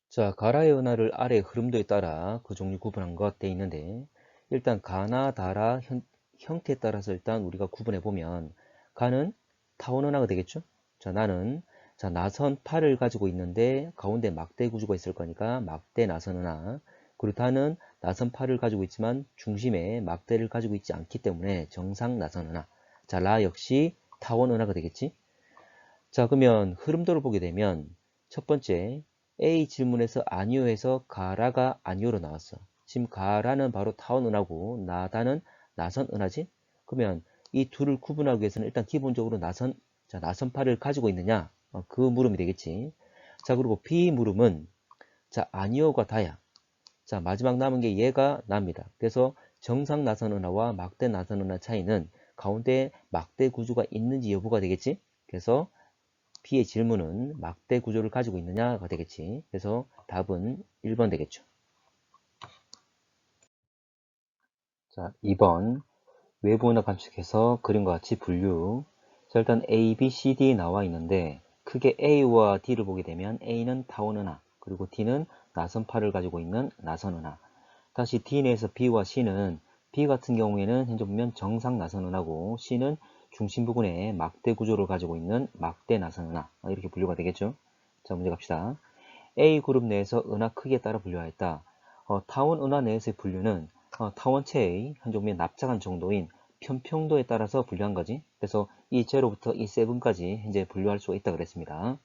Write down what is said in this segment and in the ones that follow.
자, 가라의 은하를 아래 흐름도에 따라 그 종류 구분한 것 돼 있는데, 일단 가나, 다라 형태에 따라서 일단 우리가 구분해 보면, 가는 타원 은하가 되겠죠? 자, 나는 나선 팔을 가지고 있는데 가운데 막대 구조가 있을 거니까 막대 나선 은하. 그리고 다는 나선 팔을 가지고 있지만 중심에 막대를 가지고 있지 않기 때문에 정상 나선 은하. 자, 라 역시 타원 은하가 되겠지? 자, 그러면 흐름도를 보게 되면 첫 번째 A 질문에서 아니오에서 가라가 아니오로 나왔어. 지금 가라는 바로 타원 은하고 나다는 나선 은하지? 그러면 이 둘을 구분하기 위해서는 일단 기본적으로 나선파를 가지고 있느냐? 그 물음이 되겠지. 자, 그리고 B 물음은 아니오가 다야. 자, 마지막 남은 게 얘가 납니다. 그래서 정상 나선 은하와 막대 나선 은하 차이는 가운데 막대 구조가 있는지 여부가 되겠지? 그래서 B의 질문은 막대 구조를 가지고 있느냐가 되겠지. 그래서 답은 1번 되겠죠. 자, 2번 외부 은하 관측해서 그림과 같이 분류. 자, 일단 A, B, C, D 나와 있는데 크게 A와 D를 보게 되면 A는 타원 은하, 그리고 D는 나선파를 가지고 있는 나선 은하. 다시 D 내에서 B와 C는 B 같은 경우에는 현재 보면 정상 나선 은하고 C는 중심 부근에 막대 구조를 가지고 있는 막대 나선 은하. 이렇게 분류가 되겠죠. 자, 문제 갑시다. A그룹 내에서 은하 크기에 따라 분류하였다. 타원 은하 내에서의 분류는 타원체의 한종의 납작한 정도인 편평도에 따라서 분류한 거지. 그래서 이 제로부터 이 세븐까지 현재 분류할 수가 있다 그랬습니다.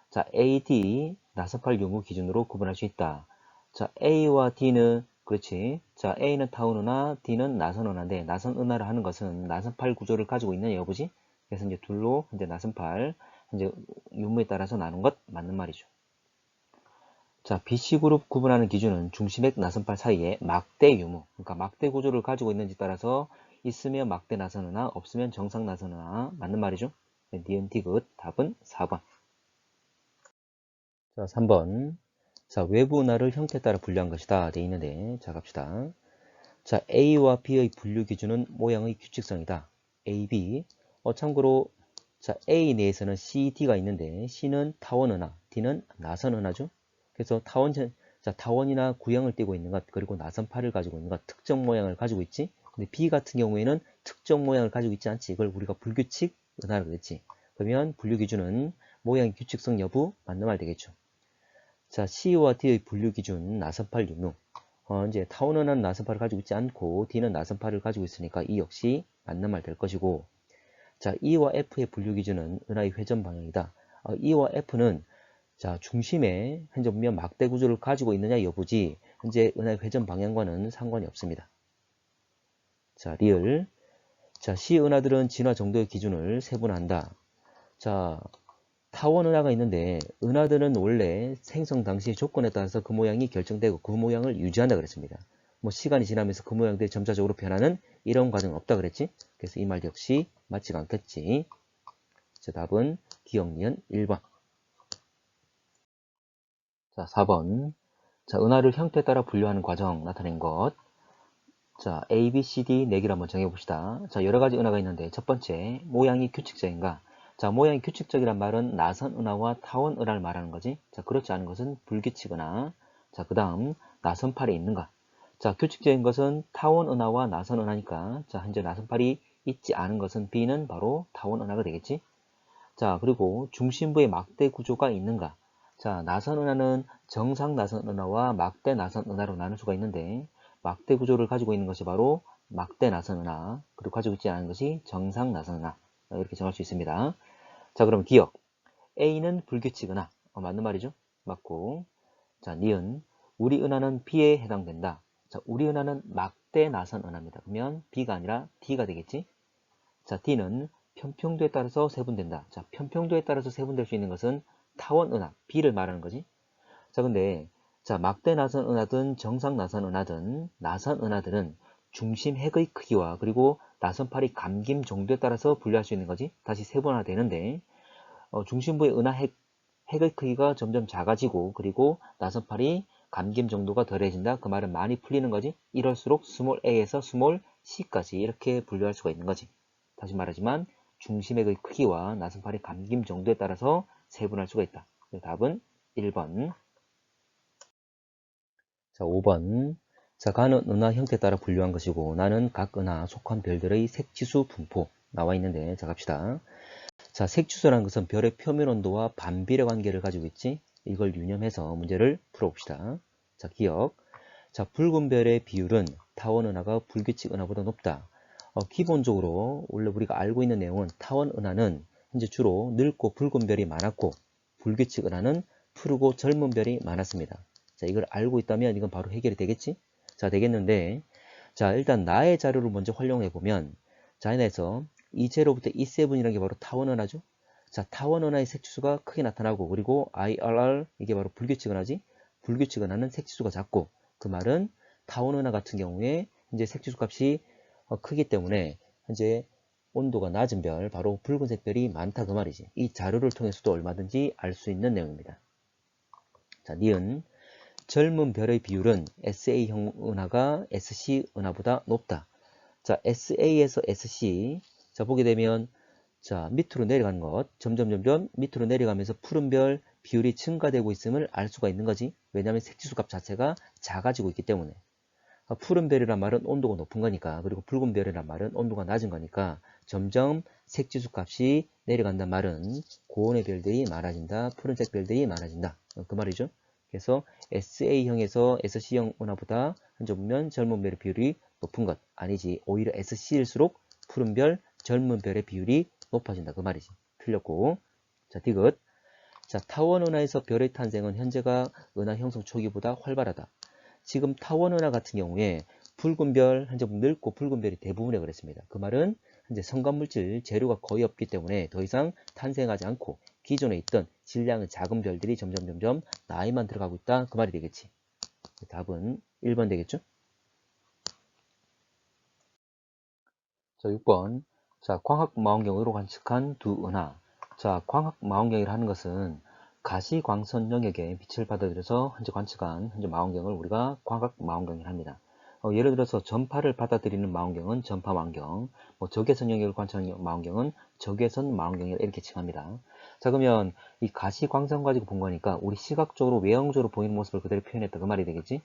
자, A, D 나선팔 연구 기준으로 구분할 수 있다. 자, A와 D는 그렇지. 자, A는 타원 은하, D는 나선 은하인데 나선 은하를 하는 것은 나선팔 구조를 가지고 있는 여부지. 그래서 이제 둘로 현재 나선팔 현재 유무에 따라서 나눈 것 맞는 말이죠. 자, BC그룹 구분하는 기준은 중심액 나선팔 사이에 막대 유무, 그러니까 막대 구조를 가지고 있는지 따라서 있으면 막대 나선은하, 없으면 정상 나선은하. 맞는 말이죠? 니은 디귿. 답은 4번. 자, 3번. 자, 외부 은하를 형태에 따라 분류한 것이다. 돼 있는데, 자, 갑시다. 자, A와 B의 분류 기준은 모양의 규칙성이다. A, B. 참고로, 자, A 내에서는 C, D가 있는데, C는 타원 은하, D는 나선 은하죠. 그래서 타원이나 구형을 띠고 있는 것, 그리고 나선파를 가지고 있는 것, 특정 모양을 가지고 있지. 근데 B 같은 경우에는 특정 모양을 가지고 있지 않지. 이걸 우리가 불규칙 은하라고 그랬지. 그러면 분류 기준은 모양의 규칙성 여부 맞는 말 되겠죠. 자, C와 D의 분류 기준 나선팔 유무. 이제 타원은 나선팔을 가지고 있지 않고 D는 나선팔을 가지고 있으니까 이 역시 맞는 말 될 것이고, 자, E와 F의 분류 기준은 은하의 회전 방향이다. E와 F는 중심에 현재 보면 막대 구조를 가지고 있느냐 여부지 현재 은하의 회전 방향과는 상관이 없습니다. 자, 리을. 자, C 은하들은 진화 정도의 기준을 세분한다. 자, 타원 은하가 있는데 은하들은 원래 생성 당시의 조건에 따라서 그 모양이 결정되고 그 모양을 유지한다 그랬습니다. 뭐 시간이 지나면서 그 모양들이 점차적으로 변하는 이런 과정은 없다 그랬지. 그래서 이 말 역시 맞지가 않겠지. 자, 답은 기억 니은 1번. 자, 4번. 자, 은하를 형태에 따라 분류하는 과정 나타낸 것. 자, A, B, C, D 4개를 한번 정해봅시다. 자, 여러 가지 은하가 있는데 첫 번째, 모양이 규칙적인가? 자, 모양이 규칙적이란 말은 나선 은하와 타원 은하를 말하는 거지. 자, 그렇지 않은 것은 불규칙 은하. 자, 그 다음, 나선팔이 있는가? 자, 규칙적인 것은 타원 은하와 나선 은하니까, 자, 현재 나선팔이 있지 않은 것은 B는 바로 타원 은하가 되겠지. 자, 그리고 중심부에 막대 구조가 있는가? 자, 나선 은하는 정상 나선 은하와 막대 나선 은하로 나눌 수가 있는데 막대 구조를 가지고 있는 것이 바로 막대 나선 은하, 그리고 가지고 있지 않은 것이 정상 나선 은하. 이렇게 정할 수 있습니다. 자, 그럼 기억. A는 불규칙 은하. 맞는 말이죠? 맞고. 자, 니은. 우리 은하는 B에 해당된다. 자, 우리 은하는 막대 나선 은하입니다. 그러면 B가 아니라 D가 되겠지? 자, D는 편평도에 따라서 세분된다. 자, 편평도에 따라서 세분될 수 있는 것은 타원 은하, B를 말하는 거지. 자, 근데 막대 나선 은하든 정상 나선 은하든 나선 은하들은 중심 핵의 크기와 그리고 나선팔이 감김 정도에 따라서 분류할 수 있는 거지. 다시 세분화 되는데 중심부의 은하 핵의 크기가 점점 작아지고 그리고 나선팔이 감김 정도가 덜해진다. 그 말은 많이 풀리는 거지. 이럴수록 스몰 a에서 스몰 c까지 이렇게 분류할 수가 있는 거지. 다시 말하지만 중심액의 크기와 나선팔의 감김 정도에 따라서 세분할 수가 있다. 답은 1번. 자, 5번. 자, 가는 은하 형태에 따라 분류한 것이고 나는 각 은하 속한 별들의 색지수 분포 나와 있는데 자 갑시다. 자, 색지수라는 것은 별의 표면 온도와 반비례 관계를 가지고 있지. 이걸 유념해서 문제를 풀어봅시다. 자, 기억. 자, 붉은 별의 비율은 타원 은하가 불규칙 은하보다 높다. 기본적으로 원래 우리가 알고 있는 내용은 타원 은하는 현재 주로 늙고 붉은 별이 많았고 불규칙 은하는 푸르고 젊은 별이 많았습니다. 자, 이걸 알고 있다면 이건 바로 해결이 되겠지? 자, 되겠는데 자, 일단 나의 자료를 먼저 활용해 보면 자, 얘네에서 E0부터 E7이라는 게 바로 타원 은하죠? 자, 타원 은하의 색지수가 크게 나타나고 그리고 IRR 이게 바로 불규칙 은하지? 불규칙 은하는 색지수가 작고 그 말은 타원 은하 같은 경우에 이제 색지수 값이 크기 때문에 현재 온도가 낮은 별, 바로 붉은색 별이 많다 그 말이지. 이 자료를 통해서도 얼마든지 알 수 있는 내용입니다. 자, 니은 젊은 별의 비율은 SA형 은하가 SC 은하보다 높다. 자, SA에서 SC 자 보게 되면 자 밑으로 내려가는 것 점점 밑으로 내려가면서 푸른 별 비율이 증가되고 있음을 알 수가 있는 거지. 왜냐하면 색지수 값 자체가 작아지고 있기 때문에. 푸른 별이란 말은 온도가 높은 거니까 그리고 붉은 별이란 말은 온도가 낮은 거니까 점점 색지수 값이 내려간단 말은 고온의 별들이 많아진다. 푸른색 별들이 많아진다. 그 말이죠. 그래서 SA형에서 SC형 은하보다 현재 보면 젊은 별의 비율이 높은 것 아니지. 오히려 SC일수록 푸른 별, 젊은 별의 비율이 높아진다. 그 말이지. 틀렸고. 자, 디귿. 자, 타원 은하에서 별의 탄생은 현재가 은하 형성 초기보다 활발하다. 지금 타원 은하 같은 경우에 붉은 별, 현재 늙고 붉은 별이 대부분이라고 그랬습니다. 그 말은 현재 성간물질 재료가 거의 없기 때문에 더 이상 탄생하지 않고 기존에 있던 질량의 작은 별들이 점점 나이만 들어가고 있다. 그 말이 되겠지. 답은 1번 되겠죠? 자, 6번. 자, 광학망원경으로 관측한 두 은하. 자, 광학망원경이라 하는 것은 가시광선 영역에 빛을 받아들여서 현재 관측한 현재 망원경을 우리가 광학망원경이라 합니다. 예를 들어서 전파를 받아들이는 망원경은 전파망원경, 적외선 영역을 관측하는 망원경은 적외선 망원경이라 이렇게 칭합니다. 자, 그러면 이 가시광선 가지고 본 거니까 우리 시각적으로 외형적으로 보이는 모습을 그대로 표현했다 그 말이 되겠지?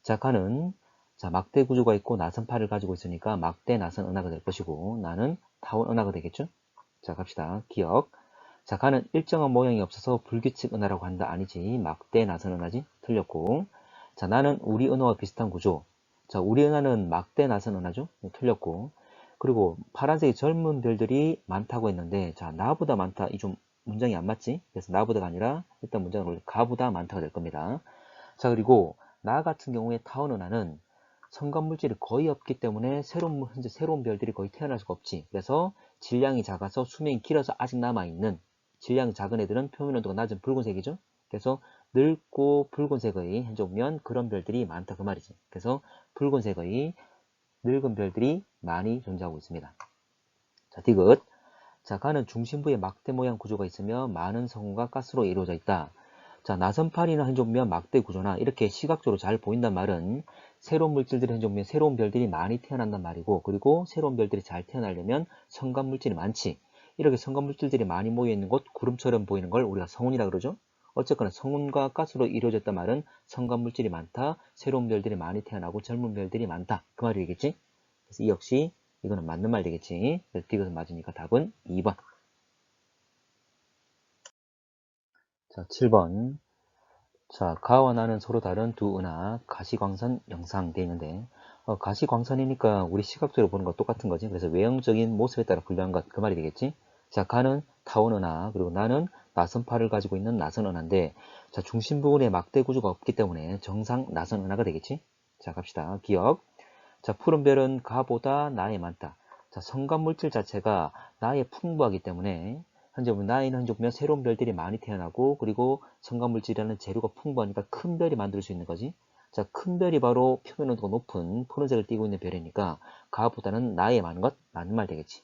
자, 가는 자, 막대 구조가 있고 나선파를 가지고 있으니까 막대 나선 은하가 될 것이고 나는 타원 은하가 되겠죠? 자, 갑시다. 기억. 자, 가는 일정한 모양이 없어서 불규칙 은하라고 한다. 아니지. 막대 나선 은하지? 틀렸고. 자, 나는 우리 은하와 비슷한 구조. 자, 우리 은하는 막대 나선 은하죠? 틀렸고. 그리고 파란색의 젊은 별들이 많다고 했는데 자, 나보다 많다. 이 좀 문장이 안 맞지? 그래서 나보다가 아니라 일단 문장을 원래 가보다 많다가 될 겁니다. 자, 그리고 나 같은 경우에 타원 은하는 성간물질이 거의 없기 때문에 현재 새로운 별들이 거의 태어날 수가 없지. 그래서 질량이 작아서 수명이 길어서 아직 남아있는 질량이 작은 애들은 표면 온도가 낮은 붉은색이죠. 그래서 늙고 붉은색의 현재 보면 그런 별들이 많다 그 말이지. 그래서 붉은색의 늙은 별들이 많이 존재하고 있습니다. 자, 디귿. 자, 가는 중심부에 막대 모양 구조가 있으며 많은 성운과 가스로 이루어져 있다. 자, 나선팔이나 현재 보면 막대 구조나 이렇게 시각적으로 잘 보인단 말은 새로운 물질들이 현재 보면 새로운 별들이 많이 태어난단 말이고 그리고 새로운 별들이 잘 태어나려면 성간물질이 많지. 이렇게 성간물질들이 많이 모여있는 곳 구름처럼 보이는 걸 우리가 성운이라 그러죠. 어쨌거나 성운과 가스로 이루어졌단 말은 성간물질이 많다. 새로운 별들이 많이 태어나고 젊은 별들이 많다. 그 말이겠지. 그래서 이 역시 이거는 맞는 말 되겠지. 그래서 디귿은 맞으니까 답은 2번. 자, 7번. 자, 가와 나는 서로 다른 두 은하 가시광선 영상 돼 있는데 가시광선이니까 우리 시각적으로 보는 거 똑같은 거지. 그래서 외형적인 모습에 따라 분류한 것 그 말이 되겠지. 자, 가는 타원 은하 그리고 나는 나선파를 가지고 있는 나선 은하인데 자, 중심 부분에 막대 구조가 없기 때문에 정상 나선 은하가 되겠지. 자, 갑시다. 기억. 자, 푸른 별은 가보다 나에 많다. 자, 성간 물질 자체가 나에 풍부하기 때문에 현재 보면 나이는 현재 보면 새로운 별들이 많이 태어나고 그리고 성간 물질이라는 재료가 풍부하니까 큰 별이 만들 수 있는 거지. 자, 큰 별이 바로 표면 온도가 높은 푸른색을 띠고 있는 별이니까 가보다는 나에 많은 것 맞는 말 되겠지.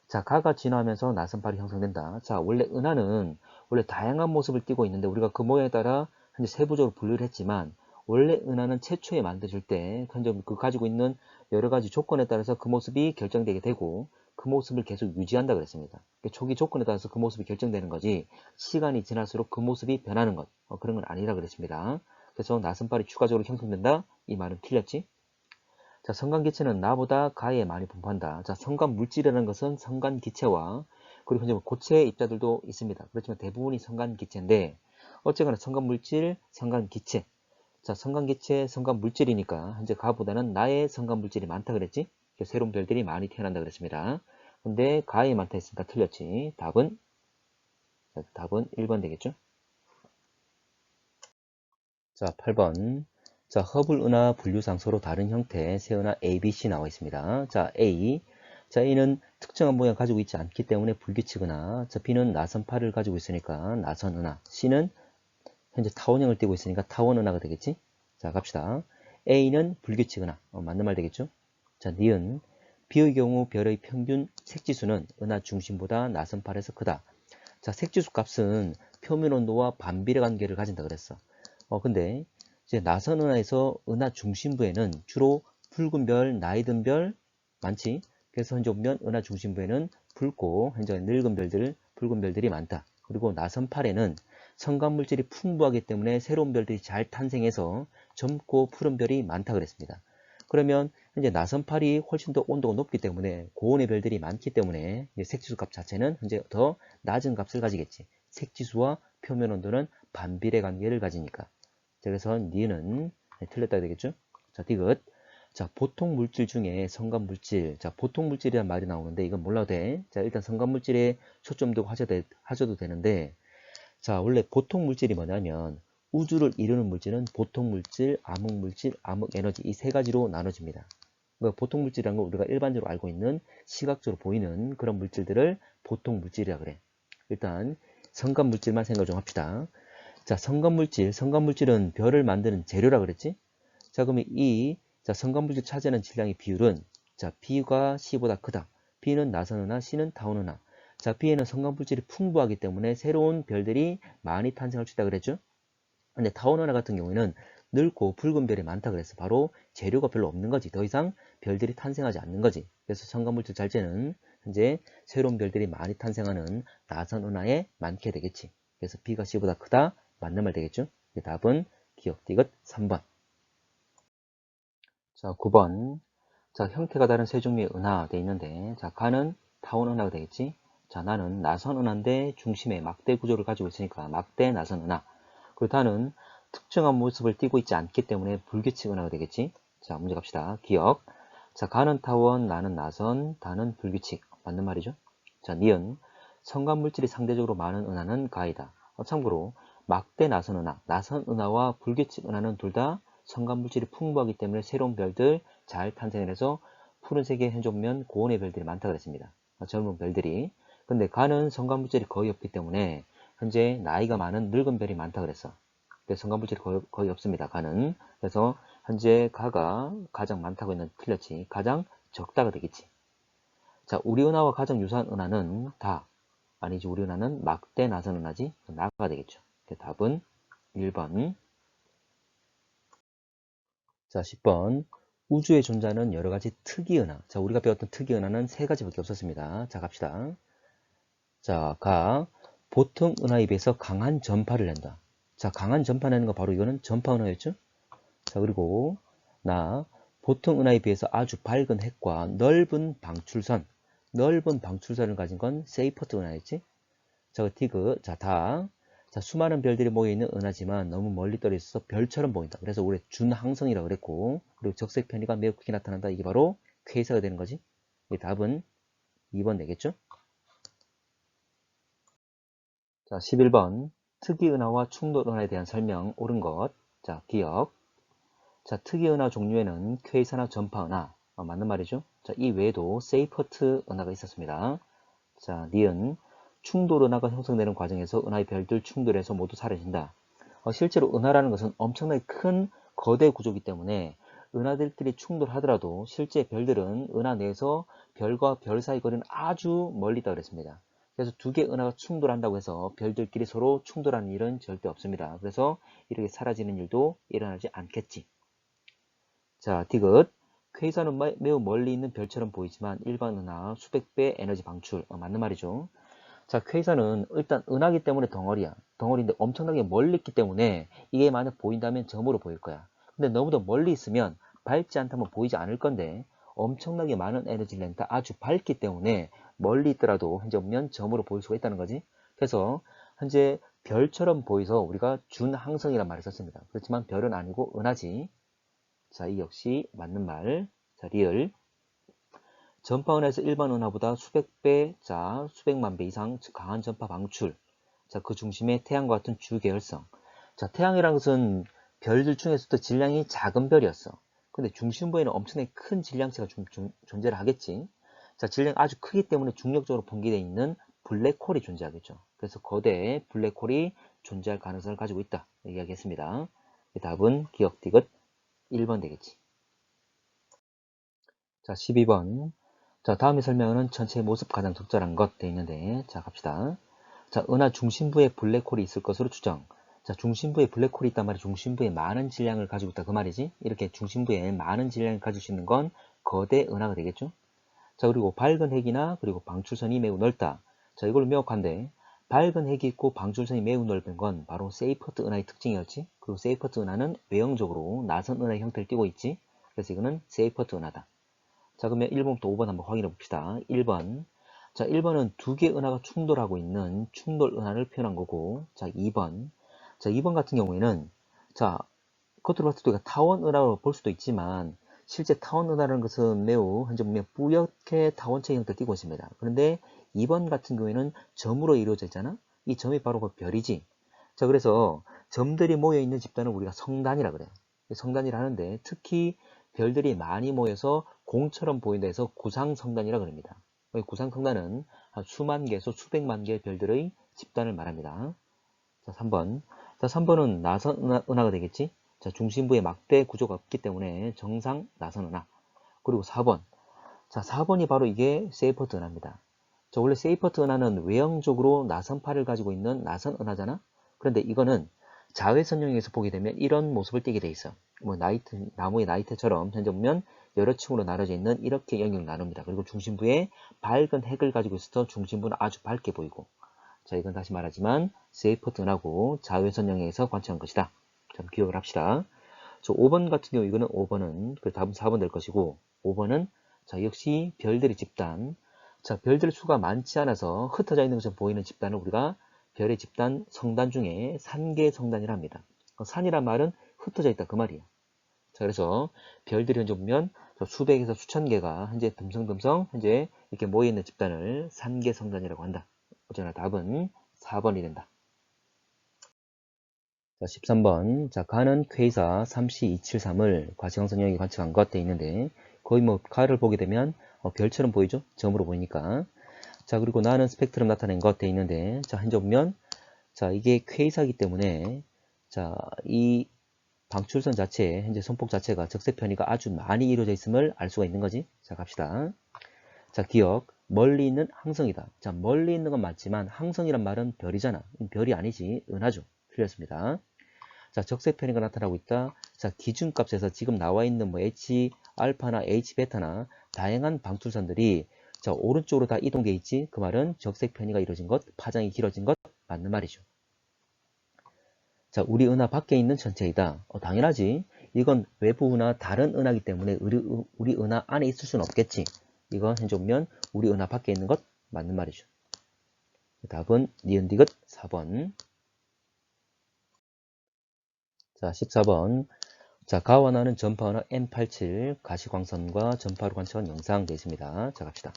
자, 가가 진화하면서 나선팔이 형성된다. 자, 원래 은하는 원래 다양한 모습을 띠고 있는데 우리가 그 모양에 따라 현재 세부적으로 분류를 했지만 원래 은하는 최초에 만들어질 때 현재 그 가지고 있는 여러 가지 조건에 따라서 그 모습이 결정되게 되고 그 모습을 계속 유지한다 그랬습니다. 초기 조건에 따라서 그 모습이 결정되는 거지 시간이 지날수록 그 모습이 변하는 것 그런 건 아니라 그랬습니다. 그래서 나선팔이 추가적으로 형성된다. 이 말은 틀렸지. 자, 성간기체는 나보다 가에 많이 분포한다. 자, 성간물질이라는 것은 성간기체와 그리고 현재 고체 입자들도 있습니다. 그렇지만 대부분이 성간기체인데 어쨌거나 성간물질, 성간기체. 자, 성간기체, 성간물질이니까 현재 가보다는 나의 성간물질이 많다 그랬지? 새로운 별들이 많이 태어난다 그랬습니다. 근데 가에 많다 했으니까 틀렸지. 답은 1번 되겠죠? 자, 8번. 자, 허블 은하 분류상 서로 다른 형태의 세 은하 A, B, C 나와 있습니다. 자, A. 자, A는 특정한 모양 가지고 있지 않기 때문에 불규칙 은하. 자, B는 나선팔을 가지고 있으니까 나선 은하. C는 현재 타원형을 띄고 있으니까 타원 은하가 되겠지? 자, 갑시다. A는 불규칙 은하. 맞는 말 되겠죠? 자, 니은. B의 경우 별의 평균 색지수는 은하 중심보다 나선팔에서 크다. 자, 색지수 값은 표면 온도와 반비례 관계를 가진다 그랬어. 근데 이제 나선 은하에서 은하 중심부에는 주로 붉은 별, 나이든 별 많지. 그래서 현재 보면 은하 중심부에는 붉고 현재 늙은 별들, 붉은 별들이 많다. 그리고 나선팔에는 성간물질이 풍부하기 때문에 새로운 별들이 잘 탄생해서 젊고 푸른 별이 많다 그랬습니다. 그러면 현재 나선팔이 훨씬 더 온도가 높기 때문에 고온의 별들이 많기 때문에 색지수 값 자체는 현재 더 낮은 값을 가지겠지. 색지수와 표면 온도는 반비례 관계를 가지니까. 자, 그래서 니은 틀렸다 되겠죠? 자, 디귿. 자, 보통 물질 중에 성간 물질. 자, 보통 물질이란 말이 나오는데 이건 몰라도 돼. 자, 일단 성간 물질에 초점 두고 하셔도 되는데, 자, 원래 보통 물질이 뭐냐면 우주를 이루는 물질은 보통 물질, 암흑 물질, 암흑 에너지 이 세 가지로 나눠집니다. 보통 물질이라는 건 우리가 일반적으로 알고 있는 시각적으로 보이는 그런 물질들을 보통 물질이라 그래. 일단 성간 물질만 생각 좀 합시다. 자, 성간물질은 별을 만드는 재료라 그랬지? 자, 그러면 자, 성간물질 차지하는 질량의 비율은, 자, B가 C보다 크다. B는 나선은하, C는 타원은하. 자, B에는 성간물질이 풍부하기 때문에 새로운 별들이 많이 탄생할 수 있다 그랬죠? 근데 타원은하 같은 경우에는 늙고 붉은 별이 많다 그랬어. 바로 재료가 별로 없는 거지. 더 이상 별들이 탄생하지 않는 거지. 그래서 성간물질 자체는 현재 새로운 별들이 많이 탄생하는 나선은하에 많게 되겠지. 그래서 B가 C보다 크다. 맞는 말 되겠죠? 답은 기억 디귿 3번. 자, 9번. 자, 형태가 다른 세 종류의 은하 돼 있는데, 자, 가는 타원 은하가 되겠지? 자, 나는 나선 은하인데 중심에 막대 구조를 가지고 있으니까 막대 나선 은하. 그리고 다는 특정한 모습을 띠고 있지 않기 때문에 불규칙 은하가 되겠지? 자, 문제 갑시다. 기억. 자, 가는 타원, 나는 나선, 다는 불규칙. 맞는 말이죠? 자, 니은. 성간 물질이 상대적으로 많은 은하는 가이다. 참고로 막대 나선 은하, 나선 은하와 불규칙 은하는 둘 다 성간 물질이 풍부하기 때문에 새로운 별들 잘 탄생을 해서 푸른색의 현재 보면 고온의 별들이 많다 그랬습니다. 젊은 별들이. 근데 가는 성간 물질이 거의 없기 때문에 현재 나이가 많은 늙은 별이 많다 그랬어. 근데 성간 물질이 거의 없습니다. 가는. 그래서 현재 가가 가장 많다고 했는데 틀렸지. 가장 적다가 되겠지. 자, 우리 은하와 가장 유사한 은하는 다. 아니지, 우리 은하는 막대 나선 은하지. 나가 되겠죠. 답은 1번. 자, 10번. 우주에 존재하는 여러 가지 특이 은하. 자, 우리가 배웠던 특이 은하는 세 가지밖에 없었습니다. 자, 갑시다. 자, 보통 은하에 비해서 강한 전파를 낸다. 자, 강한 전파 내는 거 바로 이거는 전파 은하였죠? 자, 그리고 보통 은하에 비해서 아주 밝은 핵과 넓은 방출선을 가진 건 세이퍼트 은하였지? 자, 디귿. 자, 수많은 별들이 모여있는 은하지만 너무 멀리 떨어져 있어서 별처럼 보인다. 그래서 우리 준항성이라고 그랬고, 그리고 적색 편의가 매우 크게 나타난다. 이게 바로 퀘이사가 되는 거지. 이 답은 2번 되겠죠? 자, 11번. 특이 은하와 충돌 은하에 대한 설명 옳은 것. 자, 기억. 자, 특이 은하 종류에는 퀘이사나 전파 은하. 맞는 말이죠? 자, 이 외에도 세이퍼트 은하가 있었습니다. 자, 니은. 충돌 은하가 형성되는 과정에서 은하의 별들 충돌해서 모두 사라진다. 실제로 은하라는 것은 엄청나게 큰 거대 구조이기 때문에 은하들끼리 충돌하더라도 실제 별들은 은하 내에서 별과 별 사이 거리는 아주 멀리 있다고 그랬습니다. 그래서 두 개의 은하가 충돌한다고 해서 별들끼리 서로 충돌하는 일은 절대 없습니다. 그래서 이렇게 사라지는 일도 일어나지 않겠지. 자, 디귿. 퀘이사는 매우 멀리 있는 별처럼 보이지만 일반 은하 수백 배 에너지 방출. 맞는 말이죠. 자, 퀘이사는 일단 은하기 때문에 덩어리야. 덩어리인데 엄청나게 멀리 있기 때문에 이게 만약 보인다면 점으로 보일 거야. 근데 너무도 멀리 있으면 밝지 않다면 보이지 않을 건데 엄청나게 많은 에너지를 낸다. 아주 밝기 때문에 멀리 있더라도 현재 보면 점으로 보일 수가 있다는 거지. 그래서 현재 별처럼 보여서 우리가 준항성이란 말을 썼습니다. 그렇지만 별은 아니고 은하지. 자, 이 역시 맞는 말. 자, 리을. 전파 은하에서 일반 은하보다 수백 배, 자, 수백만 배 이상 강한 전파 방출. 자, 그 중심에 태양과 같은 주계열성. 자, 태양이라는 것은 별들 중에서도 질량이 작은 별이었어. 근데 중심부에는 엄청나게 큰 질량체가 존재를 하겠지. 자, 질량이 아주 크기 때문에 중력적으로 분기되어 있는 블랙홀이 존재하겠죠. 그래서 거대의 블랙홀이 존재할 가능성을 가지고 있다. 이야기했습니다. 답은 기억 디귿 1번 되겠지. 자, 12번. 자, 다음의 설명은 전체의 모습 가장 적절한 것 돼 있는데, 자, 갑시다. 자, 은하 중심부에 블랙홀이 있을 것으로 추정. 자, 중심부에 블랙홀이 있단 말이 중심부에 많은 질량을 가지고 있다 그 말이지. 이렇게 중심부에 많은 질량을 가지고 있는 건 거대 은하가 되겠죠. 자, 그리고 밝은 핵이나 그리고 방출선이 매우 넓다. 자, 이걸로 명확한데 밝은 핵이 있고 방출선이 매우 넓은 건 바로 세이퍼트 은하의 특징이었지. 그리고 세이퍼트 은하는 외형적으로 나선 은하의 형태를 띠고 있지. 그래서 이거는 세이퍼트 은하다. 자, 그러면 1번부터 5번 한번 확인해 봅시다. 1번. 자, 1번은 두 개의 은하가 충돌하고 있는 충돌 은하를 표현한 거고, 자, 2번. 자, 2번 같은 경우에는, 자, 겉으로 봤을 때 우리가 타원 은하로 볼 수도 있지만, 실제 타원 은하라는 것은 매우, 현재 보면 뿌옇게 타원체 형태를 띠고 있습니다. 그런데 2번 같은 경우에는 점으로 이루어져 있잖아? 이 점이 바로 그 별이지. 자, 그래서 점들이 모여있는 집단을 우리가 성단이라 그래요. 성단이라 하는데, 특히 별들이 많이 모여서 공처럼 보인다 해서 구상성단이라 그럽니다. 구상성단은 한 수만 개에서 수백만 개의 별들의 집단을 말합니다. 자, 3번. 자, 3번은 나선 은하가 되겠지? 자, 중심부에 막대 구조가 없기 때문에 정상 나선 은하. 그리고 4번. 자, 4번이 바로 이게 세이퍼트 은하입니다. 자, 원래 세이퍼트 은하는 외형적으로 나선파를 가지고 있는 나선 은하잖아? 그런데 이거는 자외선용에서 보게 되면 이런 모습을 띠게 돼 있어. 뭐 나이트, 나무의 나이트처럼 현재 보면 여러 층으로 나눠져 있는 이렇게 영역을 나눕니다. 그리고 중심부에 밝은 핵을 가지고 있어서 중심부는 아주 밝게 보이고. 자, 이건 다시 말하지만 세이퍼트 은하고 자외선 영역에서 관측한 것이다. 좀 기억을 합시다. 저 5번 같은 경우 이거는 5번은 그 답은 4번 될 것이고 5번은 자, 역시 별들의 집단. 자, 별들 수가 많지 않아서 흩어져 있는 것처럼 보이는 집단을 우리가 별의 집단 성단 중에 산계 성단이라 합니다. 산이란 말은 흩어져 있다 그 말이에요. 자, 그래서 별들이 현재 보면 수백에서 수천 개가 현재 듬성듬성 현재 이렇게 모여 있는 집단을 산계 성단이라고 한다. 어쩌나 답은 4번이 된다. 자, 13번. 자, 가는 퀘이사 3C273을 과시광선형이 관측한 것 돼 있는데 거의 뭐 가를 보게 되면 별처럼 보이죠? 점으로 보이니까. 자, 그리고 나는 스펙트럼 나타낸 것 돼 있는데 자, 현재 보면 자, 이게 퀘이사이기 때문에 자, 이 방출선 자체, 현재 선폭 자체가 적세 편이가 아주 많이 이루어져 있음을 알 수가 있는 거지. 자, 갑시다. 자, 기억. 멀리 있는 항성이다. 자, 멀리 있는 건 맞지만 항성이란 말은 별이잖아. 별이 아니지. 은하죠. 틀렸습니다. 자, 적세 편이가 나타나고 있다. 자, 기준값에서 지금 나와 있는 뭐 H 알파나 H 베타나 다양한 방출선들이 자, 오른쪽으로 다 이동돼 있지. 그 말은 적색 편이가 이루어진 것, 파장이 길어진 것 맞는 말이죠. 자, 우리 은하 밖에 있는 천체이다. 당연하지. 이건 외부 은하 다른 은하이기 때문에 우리 은하 안에 있을 수는 없겠지. 이건 현재 보면 우리 은하 밖에 있는 것 맞는 말이죠. 답은 니은디귿 4번. 자, 14번. 자, 가원하는 전파은하 M87 가시광선과 전파로 관측한 영상 되어 있습니다. 자, 갑시다.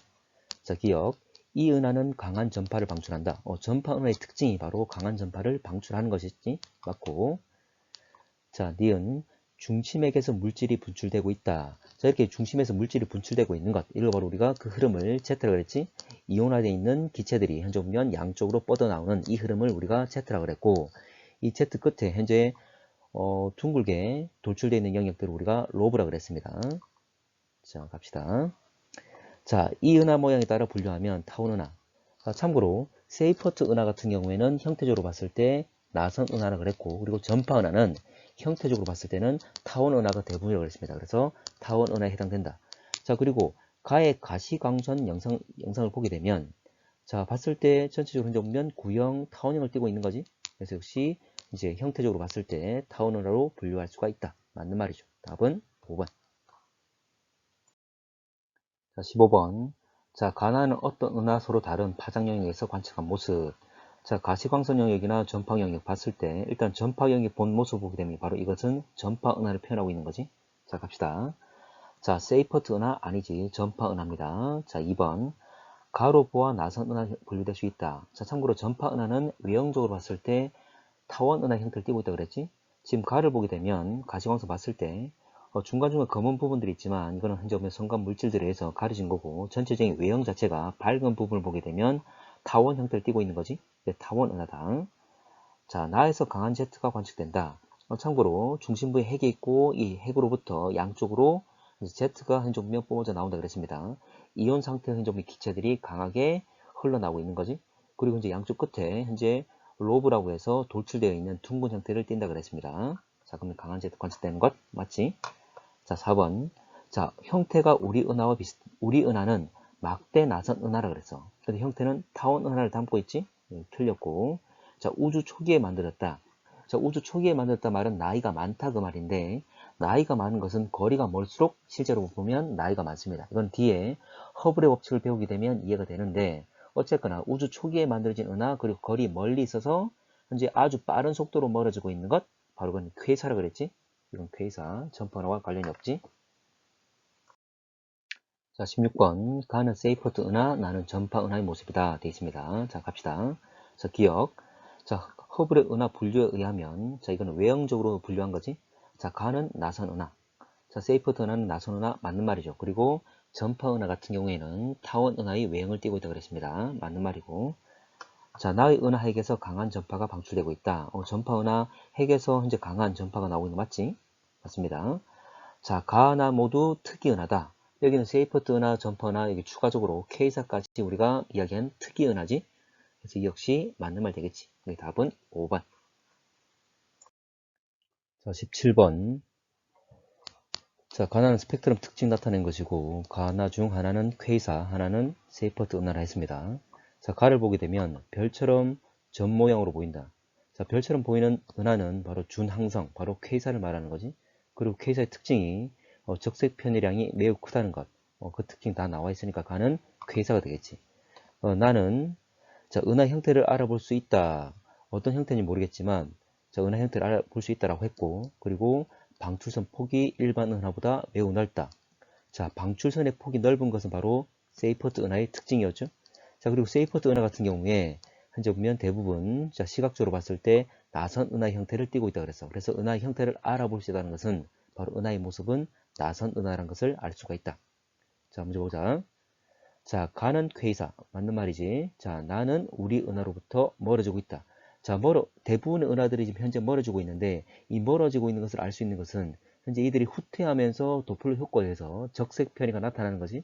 자, 기억. 이 은하는 강한 전파를 방출한다. 전파 은하의 특징이 바로 강한 전파를 방출하는 것이지. 맞고. 자, 니은. 중심액에서 물질이 분출되고 있다. 자, 이렇게 중심에서 물질이 분출되고 있는 것. 이걸 바로 우리가 그 흐름을 Z라고 그랬지. 이온화되어 있는 기체들이 현재 보면 양쪽으로 뻗어나오는 이 흐름을 우리가 Z라고 그랬고, 이 Z 끝에 현재 둥글게 돌출되어 있는 영역들을 우리가 로브라고 그랬습니다. 자, 갑시다. 자, 이 은하 모양에 따라 분류하면 타원 은하. 참고로 세이퍼트 은하 같은 경우에는 형태적으로 봤을 때 나선 은하라 그랬고, 그리고 전파 은하는 형태적으로 봤을 때는 타원 은하가 대부분이라고 그랬습니다. 그래서 타원 은하에 해당된다. 자, 그리고 가의 가시광선 영상을 보게 되면 자, 봤을 때 전체적으로 현재 보면 구형, 타원형을 띠고 있는 거지. 그래서 역시 이제 형태적으로 봤을 때 타원 은하로 분류할 수가 있다. 맞는 말이죠. 답은 5번. 자, 15번. 자, 가나는 어떤 은하 서로 다른 파장 영역에서 관측한 모습. 자, 가시광선 영역이나 전파 영역 봤을 때 일단 전파 영역 본 모습을 보게 되면 바로 이것은 전파 은하를 표현하고 있는 거지. 자, 갑시다. 자, 세이퍼트 은하 아니지. 전파 은하입니다. 자, 2번. 가로보와 나선 은하 분류될 수 있다. 자, 참고로 전파 은하는 외형적으로 봤을 때 타원 은하 형태를 띠고 있다 그랬지? 지금 가를 보게 되면 가시광선 봤을 때 중간중간 검은 부분들이 있지만 이거는 현재 보면 성간 물질들에 의해서 가려진 거고 전체적인 외형 자체가 밝은 부분을 보게 되면 타원 형태를 띠고 있는 거지. 타원 은하다. 자, 나에서 강한 제트가 관측된다. 참고로 중심부에 핵이 있고 이 핵으로부터 양쪽으로 제트가 현재 보면 뿜어져 나온다 그랬습니다. 이온 상태의 현재 보면 기체들이 강하게 흘러나오고 있는 거지. 그리고 이제 양쪽 끝에 현재 로브라고 해서 돌출되어 있는 둥근 형태를 띈다 그랬습니다. 자, 그러면 강한 제트 관측되는 것 맞지? 자, 4번. 자, 형태가 우리 은하는 막대 나선 은하라 그랬어. 근데 형태는 타원 은하를 담고 있지? 틀렸고. 자, 우주 초기에 만들었다. 자, 우주 초기에 만들었다 말은 나이가 많다 그 말인데, 나이가 많은 것은 거리가 멀수록 실제로 보면 나이가 많습니다. 이건 뒤에 허블의 법칙을 배우게 되면 이해가 되는데, 어쨌거나 우주 초기에 만들어진 은하, 그리고 거리 멀리 있어서 현재 아주 빠른 속도로 멀어지고 있는 것, 바로 그건 퀘이사라 그랬지? 이건 퀘이사, 전파은하와 관련이 없지? 자, 16번. 가는 세이퍼트 은하, 나는 전파 은하의 모습이다. 되어 있습니다. 자, 갑시다. 자, 기억. 자, 허블의 은하 분류에 의하면, 자, 이거는 외형적으로 분류한 거지? 자, 가는 나선 은하. 자, 세이퍼트 은하는 나선 은하 맞는 말이죠. 그리고 전파 은하 같은 경우에는 타원 은하의 외형을 띠고 있다고 그랬습니다. 맞는 말이고. 자, 나의 은하 핵에서 강한 전파가 방출되고 있다. 전파 은하 핵에서 현재 강한 전파가 나오고 있는 거 맞지? 맞습니다. 자, 가나 모두 특이 은하다. 여기는 세이퍼트 은하, 전파 은하, 여기 추가적으로 K사까지 우리가 이야기한 특이 은하지. 그래서 이 역시 맞는 말 되겠지. 여기 답은 5번. 자, 17번. 자, 가나는 스펙트럼 특징 나타낸 것이고, 가나 중 하나는 퀘이사, 하나는 세이퍼트 은하라 했습니다. 자, 가를 보게 되면 별처럼 점 모양으로 보인다. 자, 별처럼 보이는 은하는 바로 준항성, 바로 퀘이사를 말하는 거지. 그리고 퀘이사의 특징이 적색 편의량이 매우 크다는 것. 그 특징 다 나와 있으니까 가는 퀘이사가 되겠지. 나는 자, 은하 형태를 알아볼 수 있다. 어떤 형태인지 모르겠지만 자, 은하 형태를 알아볼 수 있다라고 했고, 그리고 방출선 폭이 일반 은하보다 매우 넓다. 자, 방출선의 폭이 넓은 것은 바로 세이퍼트 은하의 특징이었죠. 자, 그리고 세이퍼트 은하 같은 경우에 현재 보면 대부분 자, 시각적으로 봤을 때 나선 은하의 형태를 띠고 있다 그랬어. 그래서 은하의 형태를 알아볼 수 있다는 것은 바로 은하의 모습은 나선 은하라는 것을 알 수가 있다. 자, 문제 보자. 자, 가는 퀘이사. 맞는 말이지. 자, 나는 우리 은하로부터 멀어지고 있다. 자, 대부분의 은하들이 지금 현재 멀어지고 있는데, 이 멀어지고 있는 것을 알 수 있는 것은, 현재 이들이 후퇴하면서 도플러 효과에 의해서 적색 편의가 나타나는 거지.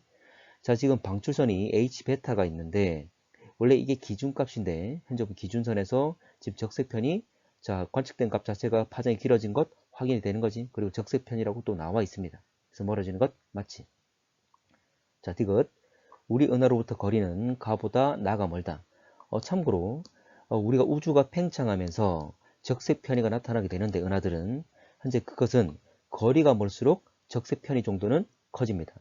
자, 지금 방출선이 H베타가 있는데, 원래 이게 기준값인데, 현재 기준선에서 지금 적색 편이, 자, 관측된 값 자체가 파장이 길어진 것 확인이 되는 거지. 그리고 적색 편이라고 또 나와 있습니다. 그래서 멀어지는 것 맞지? 자, 디귿. 우리 은하로부터 거리는 가보다 나가 멀다. 참고로 우리가 우주가 팽창하면서 적색 편의가 나타나게 되는데 은하들은 현재 그것은 거리가 멀수록 적색 편의 정도는 커집니다.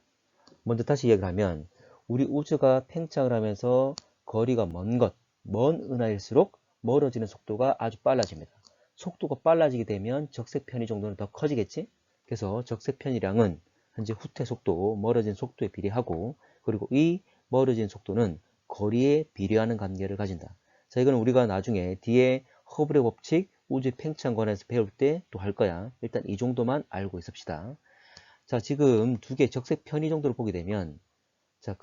먼저 다시 이야기를 하면 우리 우주가 팽창을 하면서 거리가 먼 은하일수록 멀어지는 속도가 아주 빨라집니다. 속도가 빨라지게 되면 적색 편의 정도는 더 커지겠지? 그래서 적색 편의량은 현재 후퇴 속도, 멀어진 속도에 비례하고 그리고 이 멀어진 속도는 거리에 비례하는 관계를 가진다. 자, 이건 우리가 나중에 뒤에 허블의 법칙, 우주 팽창관에서 배울 때 또 할 거야. 일단 이 정도만 알고 있읍시다. 자, 지금 두 개 적색 편의 정도를 보게 되면 자,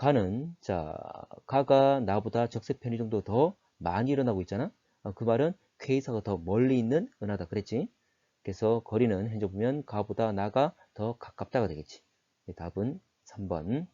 가가 나보다 적색 편의 정도 더 많이 일어나고 있잖아. 그 말은 K사가 더 멀리 있는 은하다 그랬지. 그래서 거리는 현재 보면 가보다 나가 더 가깝다가 되겠지. 답은 3번.